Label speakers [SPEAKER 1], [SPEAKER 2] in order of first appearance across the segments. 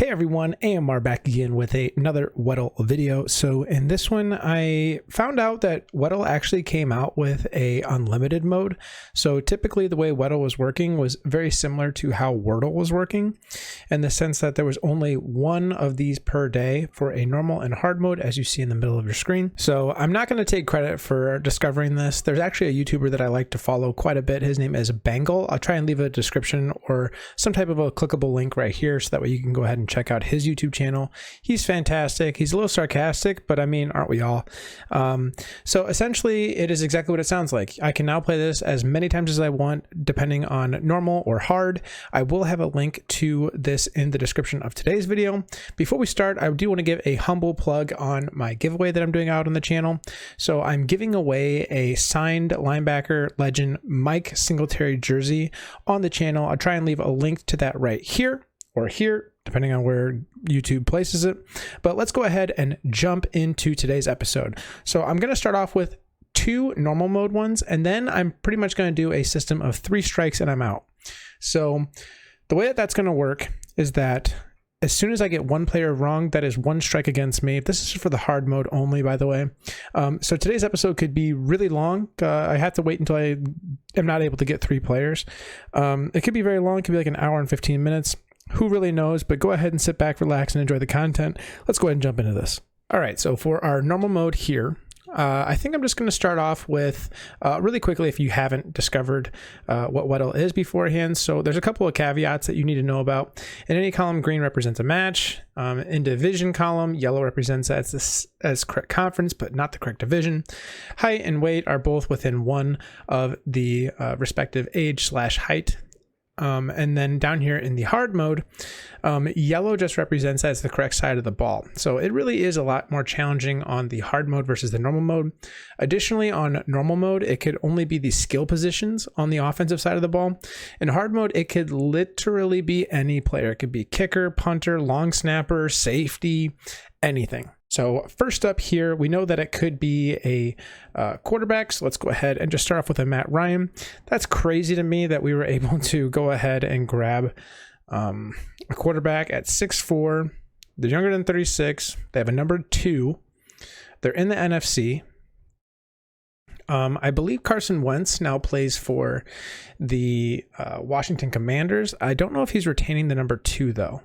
[SPEAKER 1] Hey everyone, AMR back again with another Weddle video. So in this one, I found out that Weddle actually came out with a unlimited mode. So typically the way Weddle was working was very similar to how Wordle was working, in the sense that there was only one of these per day for a normal and hard mode, as you see in the middle of your screen. So I'm not going to take credit for discovering this. There's actually a YouTuber that I like to follow quite a bit. His name is Bengal. I'll try and leave a description or some type of a clickable link right here, so that way you can go ahead and check out his YouTube channel. He's fantastic. He's a little sarcastic, but I mean, aren't we all? So essentially it is exactly what it sounds like. I can now play this as many times as I want, depending on normal or hard. I will have a link to this in the description of today's video. Before we start, I do want to give a humble plug on my giveaway that I'm doing out on the channel. So I'm giving away a signed linebacker legend Mike Singletary jersey on the channel. I'll try and leave a link to that right here or here, depending on where YouTube places it. But let's go ahead and jump into today's episode. So I'm going to start off with 2 normal mode ones, and then I'm pretty much going to do a system of 3 strikes and I'm out. So the way that that's going to work is that as soon as I get one player wrong, that is 1 strike against me. This is for the hard mode only, by the way. So today's episode could be really long. I have to wait until I am not able to get 3 players. It could be very long. It could be like an hour and 15 minutes. Who really knows? But go ahead and sit back, relax, and enjoy the content. Let's go ahead and jump into this. All right, so for our normal mode here, I think I'm just going to start off with really quickly, if you haven't discovered what Weddle is beforehand. So there's a couple of caveats that you need to know about. In any column, green represents a match. In division column, yellow represents as correct conference, but not the correct division. Height and weight are both within one of the respective age/height. And then down here in the hard mode, yellow just represents as the correct side of the ball. So it really is a lot more challenging on the hard mode versus the normal mode. Additionally, on normal mode, it could only be the skill positions on the offensive side of the ball. In hard mode, it could literally be any player. It could be kicker, punter, long snapper, safety, anything. So first up here, we know that it could be a quarterback. So let's go ahead and just start off with a Matt Ryan. That's crazy to me that we were able to go ahead and grab a quarterback at 6'4". They're younger than 36. They have a number 2. They're in the NFC. I believe Carson Wentz now plays for the Washington Commanders. I don't know if he's retaining the number 2 though.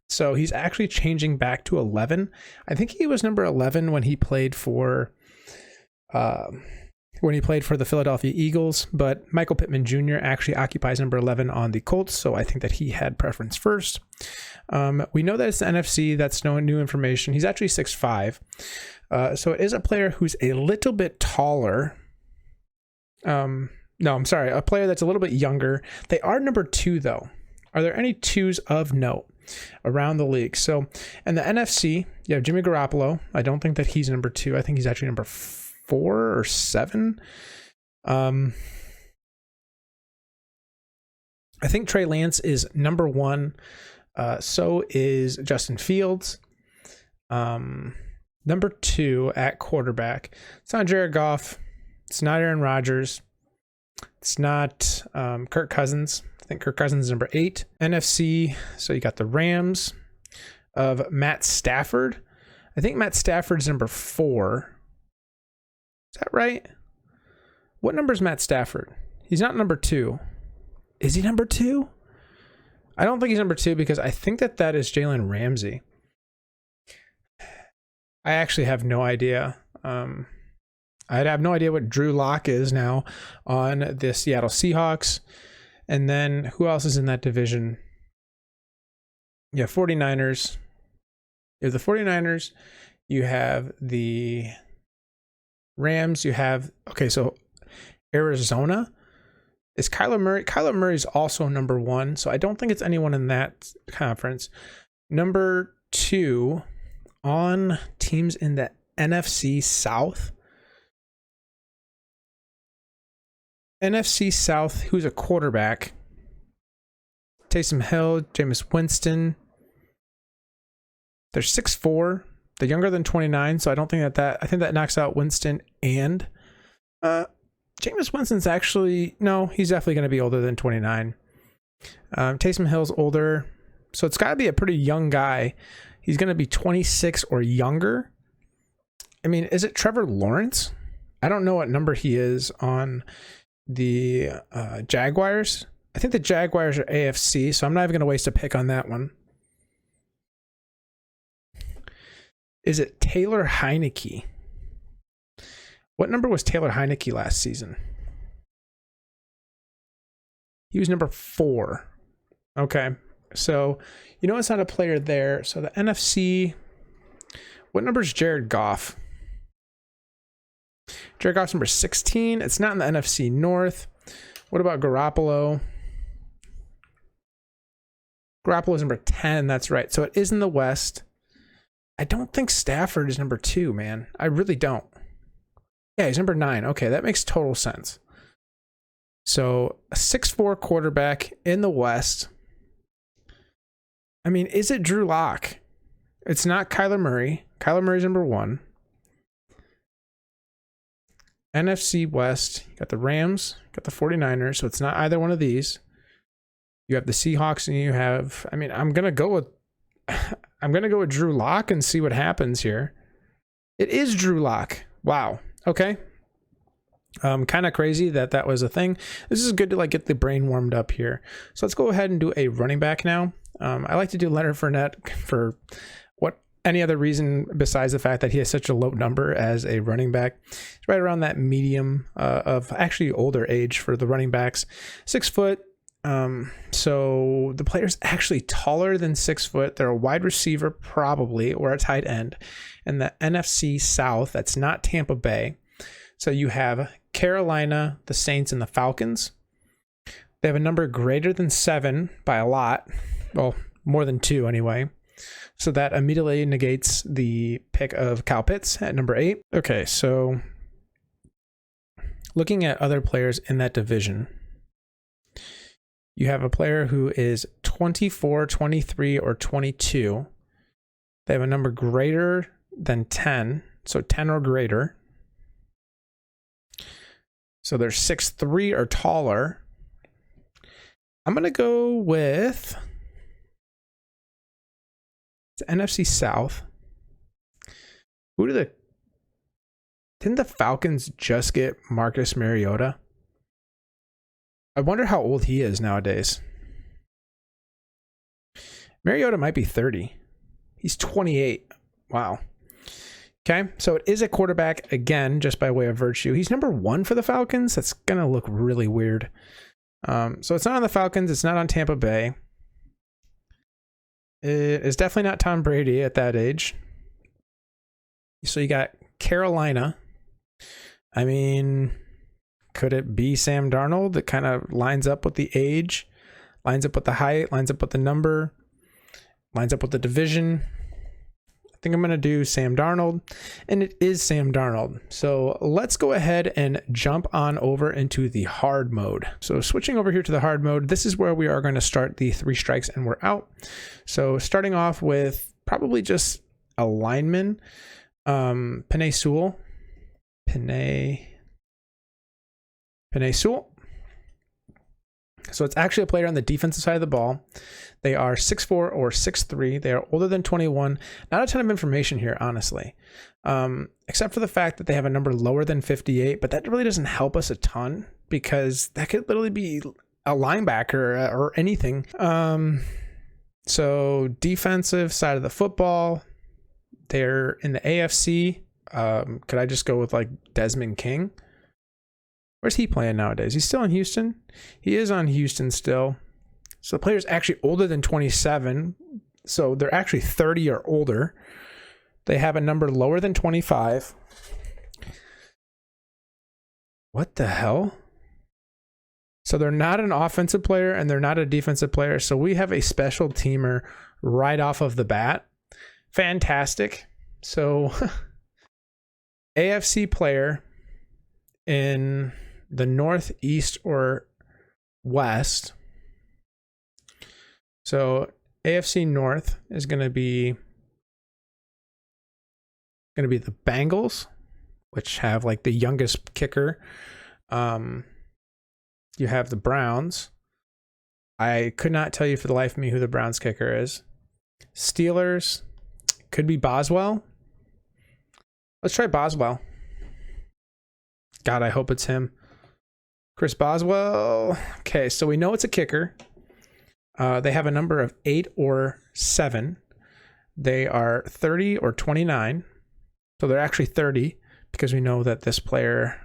[SPEAKER 1] So he's actually changing back to 11. I think he was number 11 when he played for the Philadelphia Eagles, but Michael Pittman Jr. actually occupies number 11 on the Colts, so I think that he had preference first. We know that it's the NFC. That's no new information. He's actually 6'5". So it is a player who's a little bit taller. No, I'm sorry, a player that's a little bit younger. They are number 2 though. Are there any 2s of note around the league? So in the NFC, you have Jimmy Garoppolo. I don't think that he's number 2. I think he's actually number 4 or 7. I think Trey Lance is number 1. So is Justin Fields. Number 2 at quarterback. It's not Jared Goff. It's not Aaron Rodgers. It's not Kirk Cousins. I think Kirk Cousins is number 8. NFC, so you got the Rams of Matt Stafford. I think Matt Stafford's number 4. Is that right? What number is Matt Stafford? He's not number 2. Is he number 2? I don't think he's number 2 because I think that is Jalen Ramsey. I actually have no idea. I'd have no idea what Drew Lock is now on the Seattle Seahawks. And then who else is in that division? Yeah, 49ers. You have the 49ers. You have the Rams. You have, okay, so Arizona. Is Kyler Murray? Kyler Murray's also number 1. So I don't think it's anyone in that conference. Number 2 on teams in the NFC South. NFC South, who's a quarterback? Taysom Hill, Jameis Winston. They're 6'4". They're younger than 29, so I don't think I think that knocks out Winston and Jameis Winston's actually, no, he's definitely going to be older than 29. Taysom Hill's older. So it's got to be a pretty young guy. He's going to be 26 or younger. I mean, is it Trevor Lawrence? I don't know what number he is on the Jaguars. I think the Jaguars are AFC, so I'm not even going to waste a pick on that one. Is it Taylor Heineke? What number was Taylor Heineke last season? He was number 4. Okay, so you know it's not a player there. So the NFC, what number is Jared Goff? Jared Goff's number 16. It's not in the NFC North. What about Garoppolo? Garoppolo's number 10. That's right. So it is in the West. I don't think Stafford is number 2, man. I really don't. Yeah, he's number 9. Okay, that makes total sense. So a 6'4" quarterback in the West. I mean, is it Drew Lock? It's not Kyler Murray. Kyler Murray's number 1. NFC West, you got the Rams, got the 49ers, so it's not either one of these. You have the Seahawks and you have, I mean, I'm going to go with Drew Lock and see what happens here. It is Drew Lock. Wow. Okay. Kind of crazy that was a thing. This is good to like get the brain warmed up here. So let's go ahead and do a running back now. I like to do Leonard Fournette for what any other reason besides the fact that he has such a low number as a running back. It's right around that medium of actually older age for the running backs. 6 foot. So the player's actually taller than 6 foot. They're a wide receiver probably, or a tight end. And the NFC South, that's not Tampa Bay. So you have Carolina, the Saints, and the Falcons. They have a number greater than 7 by a lot. Well, more than 2 anyway. So that immediately negates the pick of Kyle Pitts at number 8. Okay, so looking at other players in that division, you have a player who is 24, 23, or 22. They have a number greater than 10, so 10 or greater. So they're 6'3" or taller. I'm going to go with the NFC South. Didn't the Falcons just get Marcus Mariota? I wonder how old he is nowadays. Mariota might be 30. He's 28. Wow. Okay, so it is a quarterback again, just by way of virtue. He's number 1 for the Falcons. That's going to look really weird. So it's not on the Falcons. It's not on Tampa Bay. It is definitely not Tom Brady at that age. So you got Carolina. I mean, could it be Sam Darnold? That kind of lines up with the age, lines up with the height, lines up with the number, lines up with the division. I think I'm going to do Sam Darnold, and it is Sam Darnold. So let's go ahead and jump on over into the hard mode. So switching over here to the hard mode, this is where we are going to start the 3 strikes and we're out. So starting off with probably just a lineman, Penei Sewell. Penei Sewell. So it's actually a player on the defensive side of the ball. They are 6'4" or 6'3". They are older than 21. Not a ton of information here, honestly, except for the fact that they have a number lower than 58. But that really doesn't help us a ton because that could literally be a linebacker or anything. So defensive side of the football, they're in the AFC. Could I just go with like Desmond King? Where's he playing nowadays? He's still in Houston? He is on Houston still. So the player's actually older than 27. So they're actually 30 or older. They have a number lower than 25. What the hell? So they're not an offensive player and they're not a defensive player. So we have a special teamer right off of the bat. Fantastic. So AFC player in the Northeast or West. So AFC North is going to be the Bengals, which have like the youngest kicker. You have the Browns. I could not tell you for the life of me who the Browns kicker is. Steelers, could be Boswell. Let's try Boswell. God, I hope it's him. Chris Boswell. Okay, so we know it's a kicker. They have a number of 8 or 7. They are 30 or 29. So they're actually 30 because we know that this player,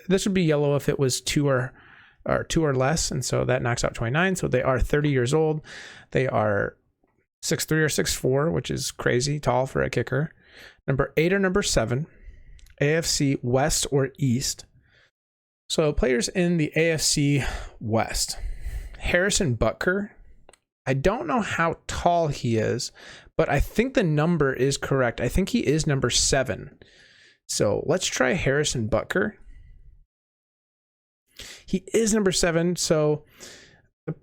[SPEAKER 1] this would be yellow if it was 2 or less. And so that knocks out 29. So they are 30 years old. They are 6'3" or 6'4", which is crazy tall for a kicker. Number 8 or number 7. AFC West or East. So players in the AFC West. Harrison Butker. I don't know how tall he is, but I think the number is correct. I think he is number 7. So let's try Harrison Butker. He is number 7. So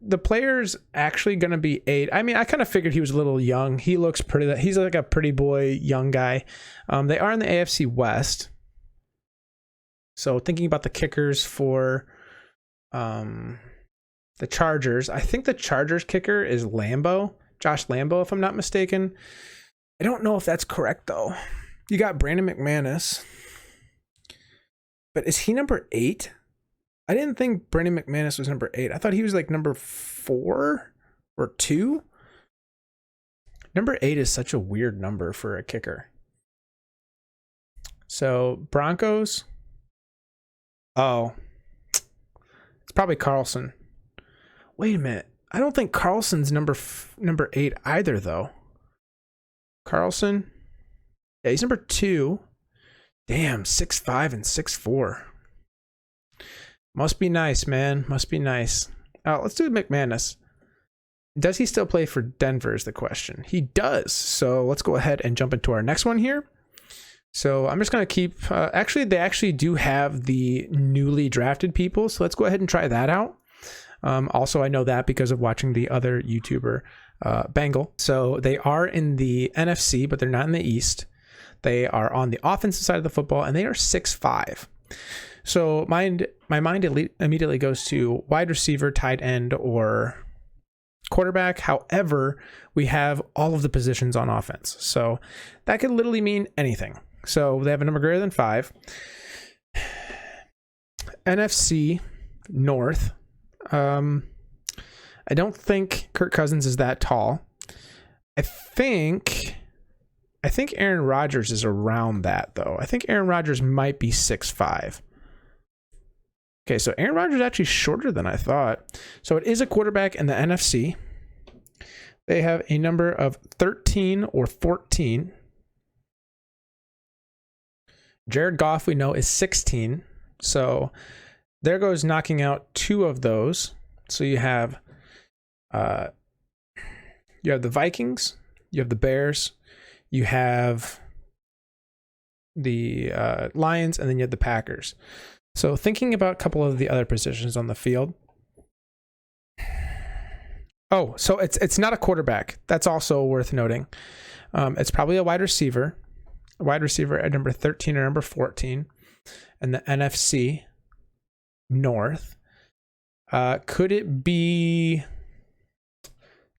[SPEAKER 1] the player's actually going to be 8. I mean, I kind of figured he was a little young. He looks pretty. He's like a pretty boy, young guy. They are in the AFC West. So thinking about the kickers for the Chargers, I think the Chargers kicker is Josh Lambo, if I'm not mistaken. I don't know if that's correct, though. You got Brandon McManus. But is he number 8? I didn't think Brandon McManus was number 8. I thought he was like number 4 or 2. Number 8 is such a weird number for a kicker. So Broncos. Oh, it's probably Carlson. Wait a minute. I don't think Carlson's number 8 either, though. Carlson. Yeah, he's number 2. Damn, 6'5" and 6'4". Must be nice, man. Must be nice. Oh, let's do McManus. Does he still play for Denver is the question. He does. So let's go ahead and jump into our next one here. So I'm just going to keep... they actually do have the newly drafted people. So let's go ahead and try that out. Also, I know that because of watching the other YouTuber, Bengal. So they are in the NFC, but they're not in the East. They are on the offensive side of the football, and they are 6'5". So my mind immediately goes to wide receiver, tight end, or quarterback. However, we have all of the positions on offense. So that could literally mean anything. So they have a number greater than 5. NFC North. I don't think Kirk Cousins is that tall. I think Aaron Rodgers is around that, though. I think Aaron Rodgers might be 6'5". Okay, so Aaron Rodgers is actually shorter than I thought. So it is a quarterback in the NFC. They have a number of 13 or 14. Jared Goff, we know, is 16. So there goes knocking out 2 of those. So you have the Vikings, you have the Bears, you have the Lions, and then you have the Packers. So thinking about a couple of the other positions on the field. Oh, so it's not a quarterback. That's also worth noting. It's probably a wide receiver. A wide receiver at number 13 or number 14 in the NFC North. Could it be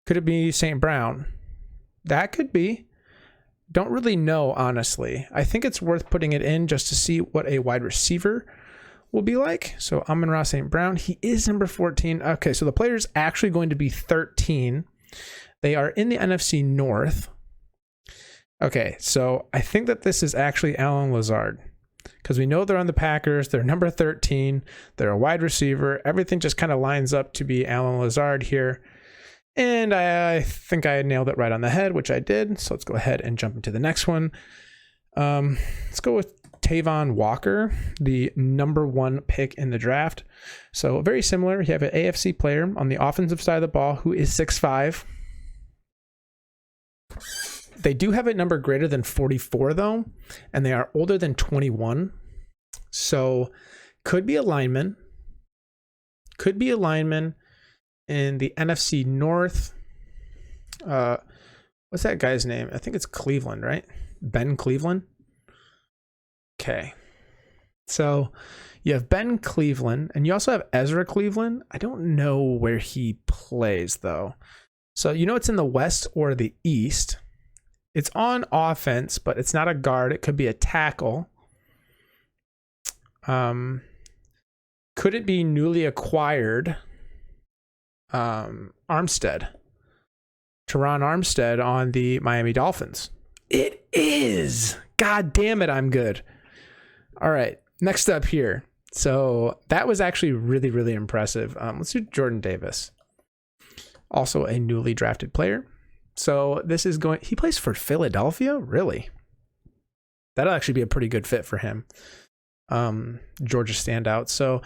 [SPEAKER 1] St. Brown? That could be. Don't really know, honestly. I think it's worth putting it in just to see what a wide receiver will be like. So Amon-Ra St. Brown, he is number 14. Okay, so the player is actually going to be 13. They are in the NFC North. Okay, so I think that this is actually Allen Lazard because we know they're on the Packers. They're number 13. They're a wide receiver. Everything just kind of lines up to be Allen Lazard here. And I think I nailed it right on the head, which I did. So let's go ahead and jump into the next one. Let's go with Tavonne Walker, the number 1 pick in the draft. So very similar. You have an AFC player on the offensive side of the ball who is 6'5". They do have a number greater than 44, though, and they are older than 21. So could be a lineman. Could be a lineman in the NFC North. What's that guy's name? I think it's Cleveland, right? Ben Cleveland. Okay. So you have Ben Cleveland, and you also have Ezra Cleveland. I don't know where he plays, though. So you know it's in the West or the East. It's on offense, but it's not a guard. It could be a tackle. Could it be newly acquired Armstead? Teron Armstead on the Miami Dolphins. It is. God damn it, I'm good. All right, next up here. So that was actually really, really impressive. Let's do Jordan Davis. Also a newly drafted player. So this is going, he plays for Philadelphia? Really? That'll actually be a pretty good fit for him. Georgia standout. So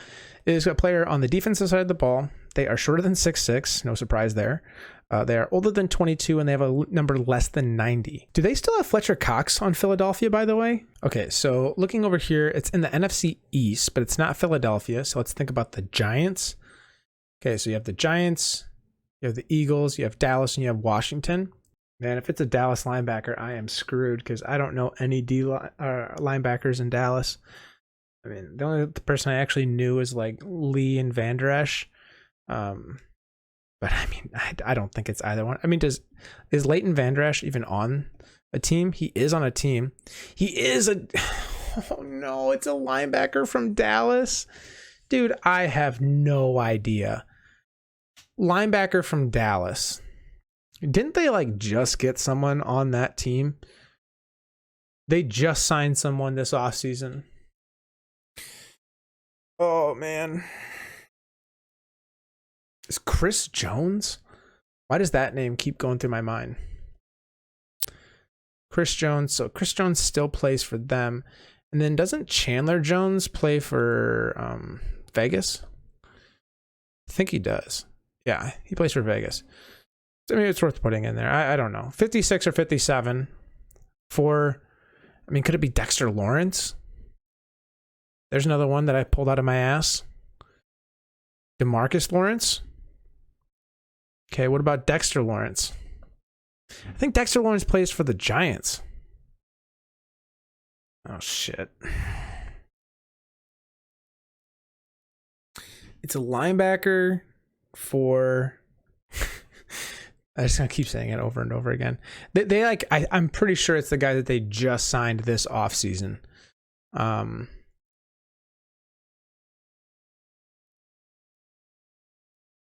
[SPEAKER 1] it is a player on the defensive side of the ball. They are shorter than 6'6", no surprise there. They are older than 22, and they have a number less than 90. Do they still have Fletcher Cox on Philadelphia, by the way? Okay, so looking over here, it's in the NFC East, but it's not Philadelphia. So let's think about the Giants. Okay, so you have the Giants, you have the Eagles, you have Dallas, and you have Washington. Man, if it's a Dallas linebacker, I am screwed because I don't know any linebackers in Dallas. I mean, the only person I actually knew is like Lee and Van Der Esch. But I mean, I don't think it's either one. I mean, is Leighton Van Der Esch even on a team? He is on a team. He is oh no, it's a linebacker from Dallas. Dude, I have no idea. Linebacker from Dallas. Didn't they like just get someone on that team? They just signed someone this offseason. Oh man. Is Chris Jones? Why does that name keep going through my mind? Chris Jones. So Chris Jones still plays for them. And then doesn't Chandler Jones play for Vegas? I think he does. Yeah, he plays for Vegas. So maybe it's worth putting in there. I don't know. 56 or 57 for, I mean, could it be Dexter Lawrence? There's another one that I pulled out of my ass. DeMarcus Lawrence. Okay, what about Dexter Lawrence? I think Dexter Lawrence plays for the Giants. Oh, shit. It's a linebacker for... I just gonna keep saying it over and over again. They like, I'm pretty sure it's the guy that they just signed this offseason.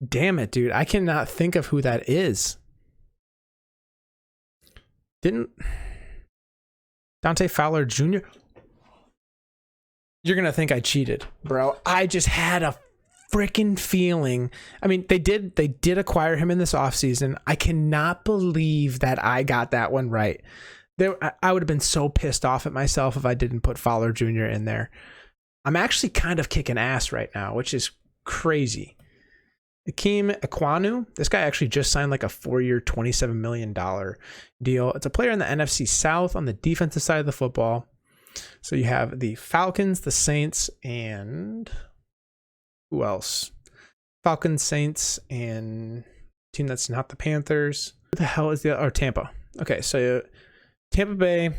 [SPEAKER 1] Damn it, dude. I cannot think of who that is. Didn't Dante Fowler Jr.? You're going to think I cheated, bro. I just had a freaking feeling. I mean, they did acquire him in this offseason. I cannot believe that I got that one right. I would have been so pissed off at myself if I didn't put Fowler Jr. in there. I'm actually kind of kicking ass right now, which is crazy. Ikem Ekwanu, this guy actually just signed like a 4-year, $27 million deal. It's a player in the NFC South on the defensive side of the football. So you have the Falcons, the Saints, and who else? Falcons, Saints, and team that's not the Panthers. Who the hell is the Tampa? Okay, so Tampa Bay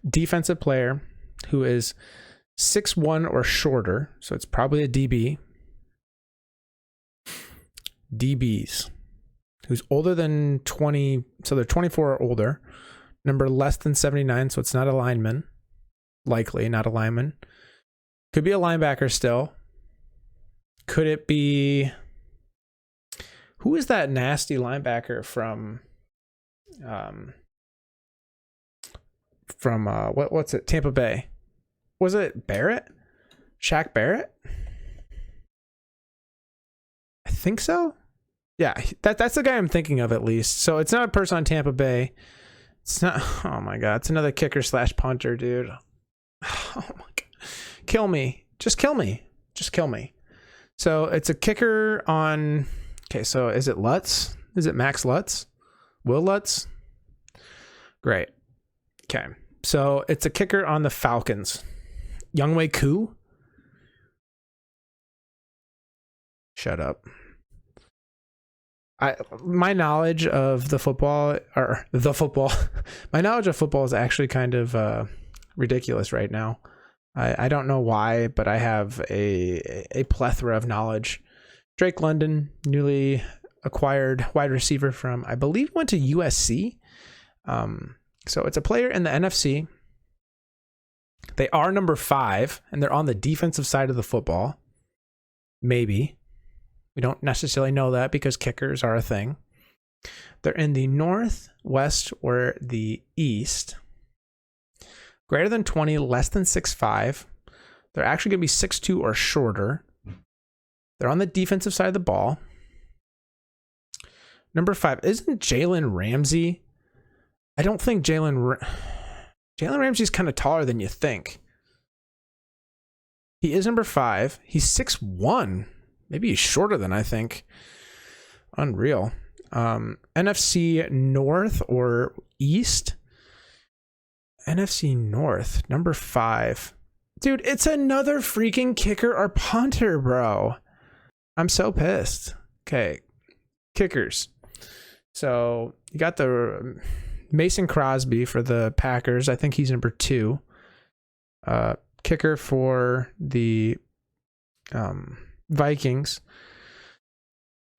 [SPEAKER 1] defensive player who is 6'1" or shorter. So it's probably a DB. DBs who's older than 20, so they're 24 or older, number less than 79, so it's not a lineman, likely not a lineman. Could be a linebacker still. Could it be, who is that nasty linebacker from what's it, Tampa Bay? Was it Barrett? Shaq Barrett? I think so. Yeah, that's the guy I'm thinking of at least. So it's not a person on Tampa Bay. It's not. Oh my god, it's another kicker / punter, dude. Oh my god, kill me. Just kill me. Just kill me. So it's a kicker on. Okay, so is it Lutz? Is it Max Lutz? Will Lutz? Great. Okay, so it's a kicker on the Falcons. Younghoe Koo. Shut up. My knowledge of football, my knowledge of football is actually kind of ridiculous right now. I don't know why, but I have a plethora of knowledge. Drake London, newly acquired wide receiver from, I believe, went to USC. So it's a player in the NFC. They are number 5, and they're on the defensive side of the football. Maybe. We don't necessarily know that because kickers are a thing. They're in the North, West, or the East. Greater than 20, less than 6'5". They're actually going to be 6'2" or shorter. They're on the defensive side of the ball. Number 5, isn't Jalen Ramsey? I don't think Jalen Ramsey's kind of taller than you think. He is number 5. He's 6'1". Maybe he's shorter than I think. Unreal. NFC North or East? NFC North, number 5. Dude, it's another freaking kicker or punter, bro. I'm so pissed. Okay, kickers. So you got the Mason Crosby for the Packers. I think he's number 2. Kicker for the Vikings.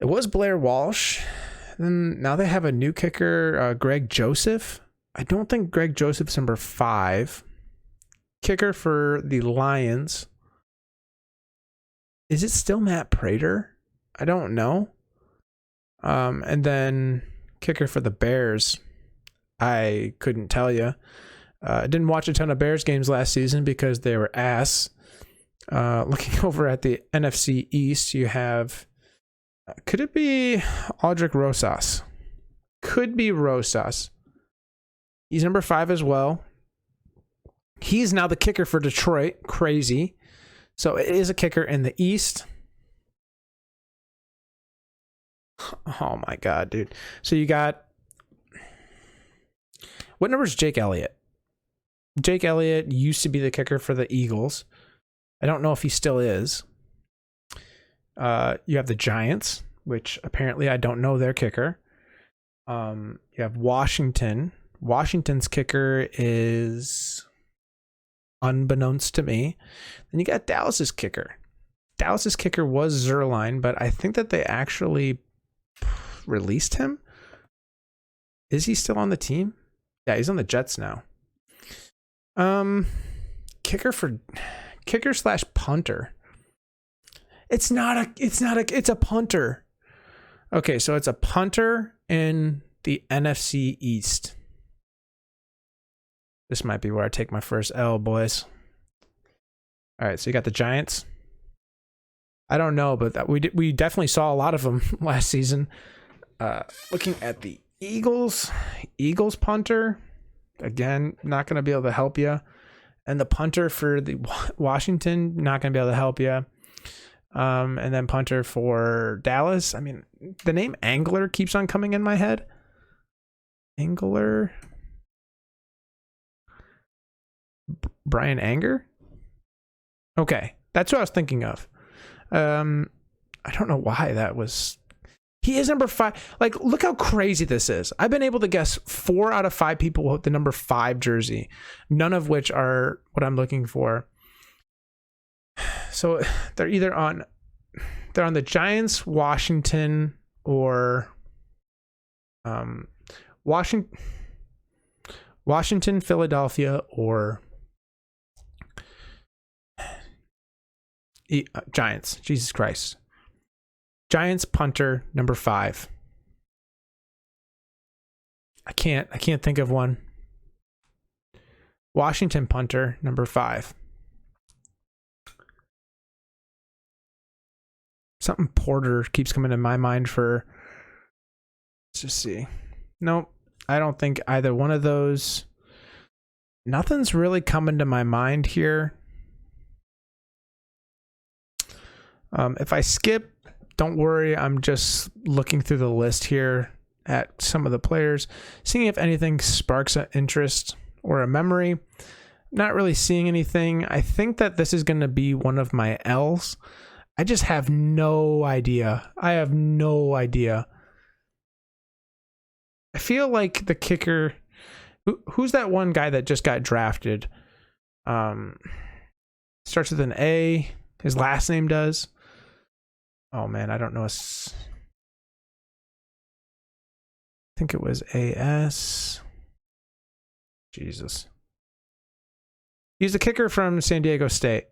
[SPEAKER 1] It was Blair Walsh. Then now they have a new kicker, Greg Joseph. I don't think Greg Joseph's number 5. Kicker for the Lions. Is it still Matt Prater? I don't know. And then kicker for the Bears. I couldn't tell you. I didn't watch a ton of Bears games last season because they were ass. Looking over at the NFC East, you have... could it be Aldrick Rosas? Could be Rosas. He's number 5 as well. He's now the kicker for Detroit. Crazy. So it is a kicker in the East. Oh my God, dude. So you got... what number is Jake Elliott? Jake Elliott used to be the kicker for the Eagles. I don't know if he still is. You have the Giants, which apparently I don't know their kicker. You have Washington. Washington's kicker is unbeknownst to me. Then you got Dallas's kicker. Dallas's kicker was Zerline, but I think that they actually released him. Is he still on the team? Yeah, he's on the Jets now. Kicker slash punter. It's a punter. Okay, so it's a punter in the NFC East. This might be where I take my first L, boys. All right, so you got the Giants. I don't know, but we definitely saw a lot of them last season. Looking at the Eagles punter, again, not going to be able to help you. And the punter for the Washington, not going to be able to help you. And then punter for Dallas. I mean, the name Angler keeps on coming in my head. Angler. Brian Anger? Okay, that's what I was thinking of. I don't know why that was... he is number 5. Like, look how crazy this is. I've been able to guess 4 out of 5 people with the number 5 jersey, none of which are what I'm looking for. So they're either on the Giants, Washington, or Washington, Philadelphia, or Giants. Jesus Christ. Giants punter number 5. I can't think of one. Washington punter number 5. Something Porter keeps coming in my mind for... let's just see. Nope. I don't think either one of those. Nothing's really coming to my mind here. If I skip, don't worry. I'm just looking through the list here at some of the players, seeing if anything sparks an interest or a memory. Not really seeing anything. I think that this is going to be one of my L's. I just have no idea. I have no idea. I feel like the kicker... who's that one guy that just got drafted? Starts with an A. His last name does. Oh man, I don't know. I think it was AS. Jesus. He's the kicker from San Diego State.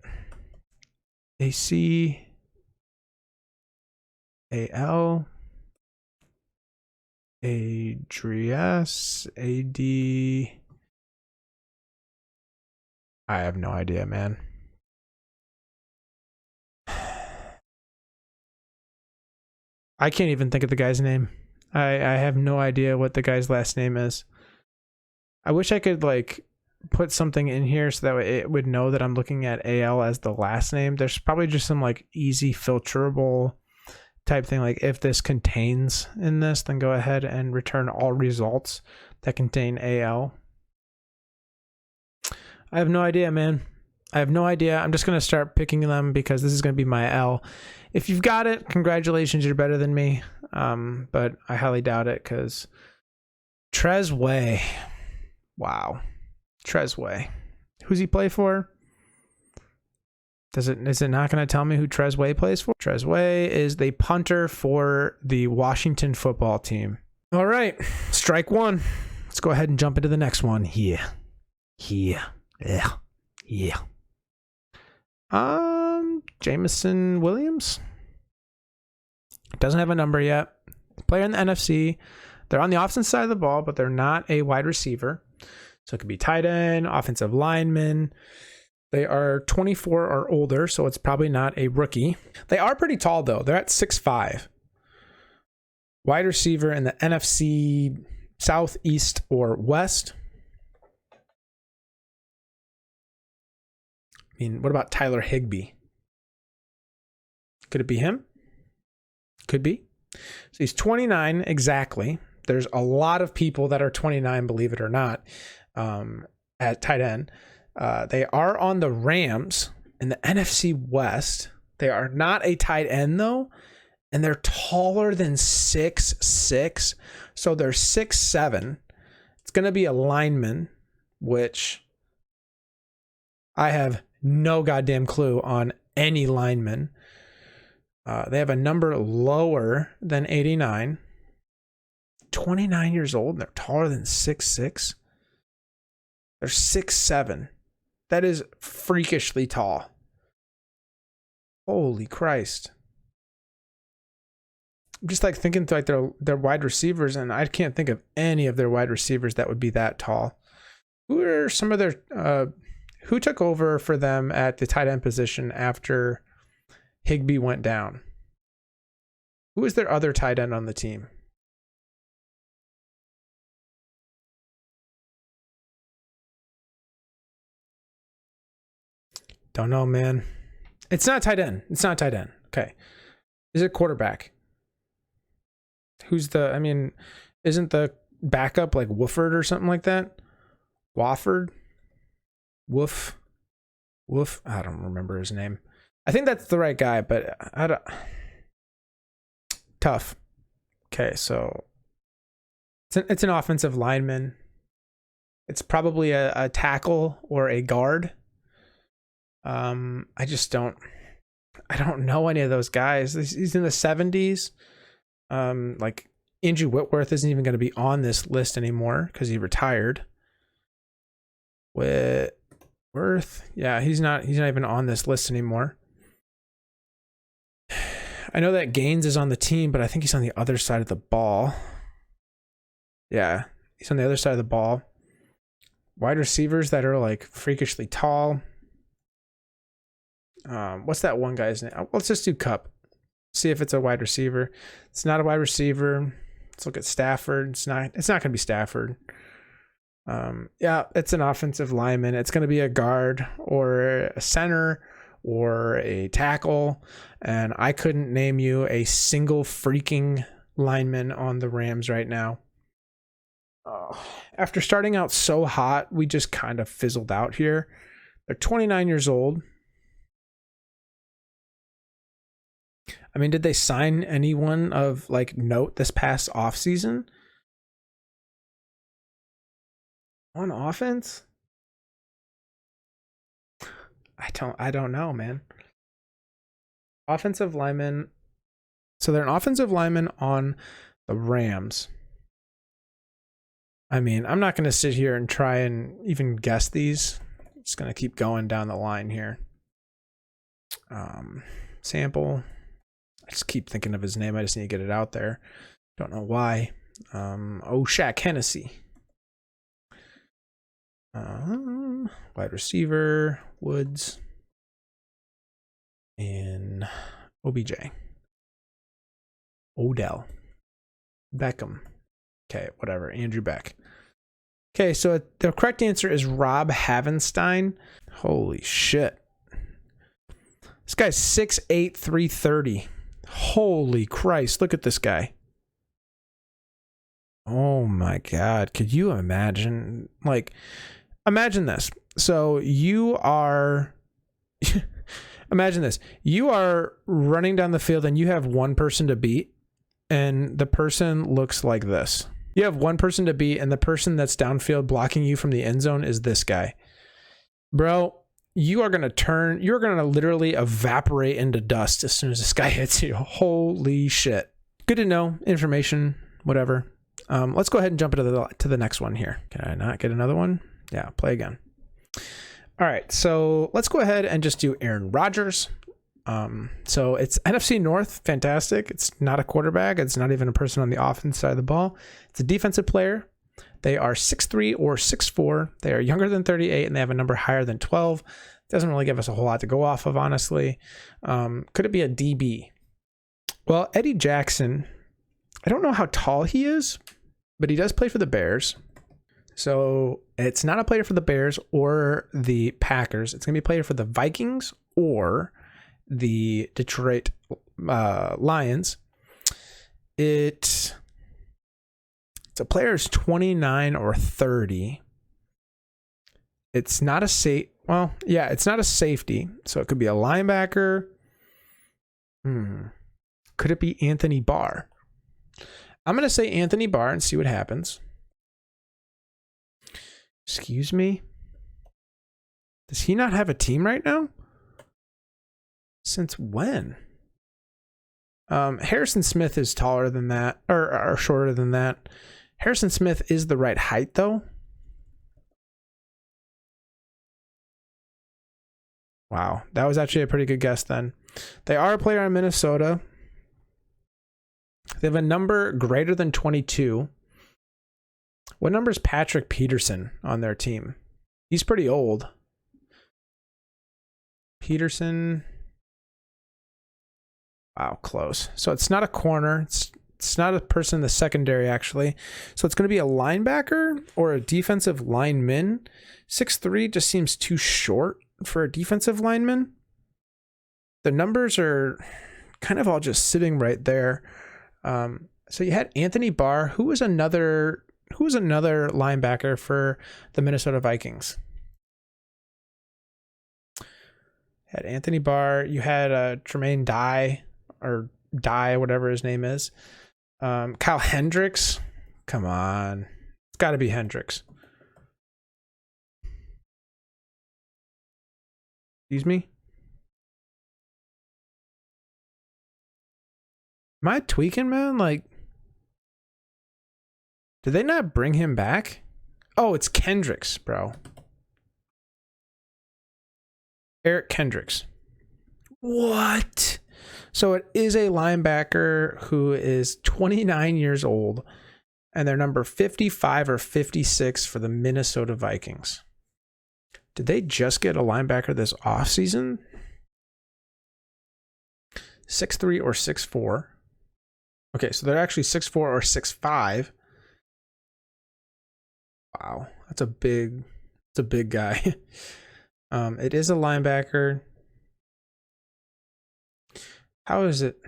[SPEAKER 1] AC. AL. Adrias. AD. I have no idea, man. I can't even think of the guy's name. I have no idea what the guy's last name is. I wish I could like put something in here so that way it would know that I'm looking at AL as the last name. There's probably just some like easy filterable type thing, like if this contains in this, then go ahead and return all results that contain AL. I have no idea, man. I have no idea. I'm just going to start picking them because this is going to be my L. If you've got it, congratulations, you're better than me. But I highly doubt it because Trez Way. Wow. Trez Way. Who's he play for? Is it not going to tell me who Trez Way plays for? Trez Way is the punter for the Washington football team. All right. Strike one. Let's go ahead and jump into the next one. Here. Yeah. Jameson Williams. Doesn't have a number yet. Player in the NFC. They're on the offensive side of the ball, but they're not a wide receiver. So it could be tight end, offensive lineman. They are 24 or older, so it's probably not a rookie. They are pretty tall, though. They're at 6'5". Wide receiver in the NFC South, East, or West. I mean, what about Tyler Higbee? Could it be him? Could be. So he's 29 exactly. There's a lot of people that are 29, believe it or not, at tight end. They are on the Rams in the NFC West. They are not a tight end, though, and they're taller than 6'6". So they're 6'7". It's going to be a lineman, which I have no goddamn clue on any lineman. They have a number lower than 89. 29 years old, and they're taller than 6'6". They're 6'7". That is freakishly tall. Holy Christ. I'm just like thinking like their wide receivers, and I can't think of any of their wide receivers that would be that tall. Who are some of their who took over for them at the tight end position after Higbee went down? Who is their other tight end on the team? Don't know, man. It's not tight end. Okay. Is it quarterback? Isn't the backup like Wooford or something like that? Wofford? Woof. I don't remember his name. I think that's the right guy, but I don't. Tough. Okay, so it's an offensive lineman. It's probably a tackle or a guard. I don't know any of those guys. He's in the 70s. Like Andrew Whitworth isn't even going to be on this list anymore because he retired. Whitworth, yeah, he's not even on this list anymore. I know that Gaines is on the team, but I think he's on the other side of the ball. Yeah, he's on the other side of the ball. Wide receivers that are like freakishly tall. What's that one guy's name? Let's just do Cup. See if it's a wide receiver. It's not a wide receiver. Let's look at Stafford. It's not going to be Stafford. Yeah, it's an offensive lineman. It's going to be a guard or a center or a tackle. And I couldn't name you a single freaking lineman on the Rams right now. After starting out so hot, we just kind of fizzled out here. They're 29 years old. I mean, did they sign anyone of like note this past offseason? On offense? I don't know, man. Offensive lineman. So they're an offensive lineman on the Rams. I mean, I'm not going to sit here and try and even guess these. I'm just going to keep going down the line here. Sample. I just keep thinking of his name. I just need to get it out there. Don't know why. Shaq Hennessy. Wide receiver, Woods. And OBJ. Odell. Beckham. Okay, whatever. Andrew Beck. Okay, so the correct answer is Rob Havenstein. Holy shit. This guy's 6'8", 330. Holy Christ, look at this guy. Oh my God, could you imagine? Like, imagine this. So you are... Imagine this. You are running down the field and you have one person to beat, and the person looks like this. You have one person to beat, and the person that's downfield blocking you from the end zone is this guy. Bro, you're going to literally evaporate into dust as soon as this guy hits you. Holy shit. Good to know. Information, whatever. Let's go ahead and jump into the next one here. Can I not get another one? Yeah, play again. All right, so let's go ahead and just do Aaron Rodgers. So it's NFC North, fantastic. It's not a quarterback. It's not even a person on the offense side of the ball. It's a defensive player. They are 6'3" or 6'4". They are younger than 38, and they have a number higher than 12. Doesn't really give us a whole lot to go off of, honestly. Could it be a DB? Well, Eddie Jackson, I don't know how tall he is, but he does play for the Bears. So it's not a player for the Bears or the Packers. It's going to be a player for the Vikings or the Detroit Lions. It's a player who's 29 or 30. It's not a it's not a safety. So it could be a linebacker. Could it be Anthony Barr? I'm going to say Anthony Barr and see what happens. Excuse me? Does he not have a team right now? Since when? Harrison Smith is taller than that, or shorter than that. Harrison Smith is the right height, though. Wow, that was actually a pretty good guess then. They are a player in Minnesota. They have a number greater than 22. What number is Patrick Peterson on their team? He's pretty old. Peterson. Wow, close. So it's not a corner. It's not a person in the secondary, actually. So it's going to be a linebacker or a defensive lineman. 6'3" just seems too short for a defensive lineman. The numbers are kind of all just sitting right there. So you had Anthony Barr, who was another linebacker for the Minnesota Vikings. Had Anthony Barr. You had Tremaine Dye, whatever his name is. Kyle Hendricks. Come on. It's got to be Hendricks. Excuse me? Am I tweaking, man? Like, did they not bring him back? Oh, it's Kendricks, bro. Eric Kendricks. What? So it is a linebacker who is 29 years old, and they're number 55 or 56 for the Minnesota Vikings. Did they just get a linebacker this offseason? 6'3" or 6'4". Okay, so they're actually 6'4" or 6'5". Wow, that's a big guy. It is a linebacker. How is it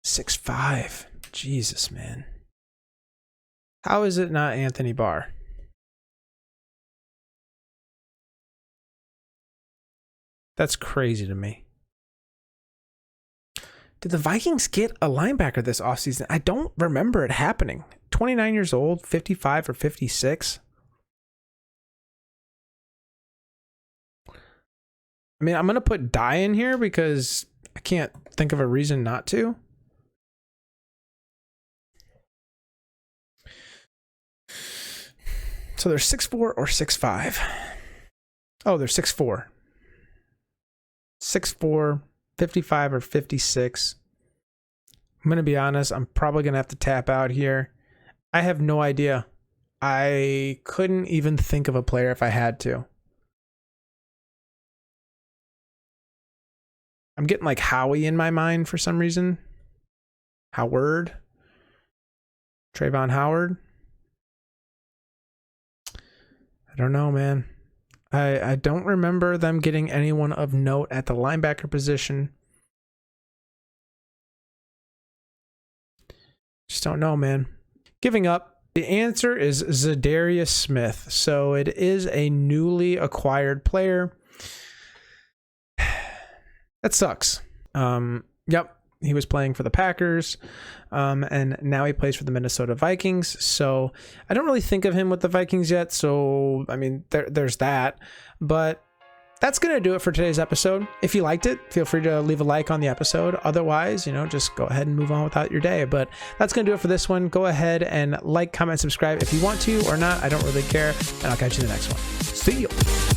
[SPEAKER 1] 6'5"? Jesus, man. How is it not Anthony Barr? That's crazy to me. Did the Vikings get a linebacker this offseason? I don't remember it happening. 29 years old, 55 or 56. I mean, I'm going to put die in here because I can't think of a reason not to. So they're 6'4" or 6'5". Oh, they're 6'4". 6'4", 55 or 56. I'm going to be honest, I'm probably going to have to tap out here. I have no idea. I couldn't even think of a player if I had to. I'm getting like Howie in my mind for some reason. Howard. Trayvon Howard. I don't know, man. I don't remember them getting anyone of note at the linebacker position. Just don't know, man. Giving up. The answer is Zadarius Smith. So it is a newly acquired player. That sucks. Yep. He was playing for the Packers, and now he plays for the Minnesota Vikings. So I don't really think of him with the Vikings yet. So, I mean, there's that. But that's going to do it for today's episode. If you liked it, feel free to leave a like on the episode. Otherwise, just go ahead and move on without your day. But that's going to do it for this one. Go ahead and like, comment, subscribe if you want to or not. I don't really care. And I'll catch you in the next one. See you.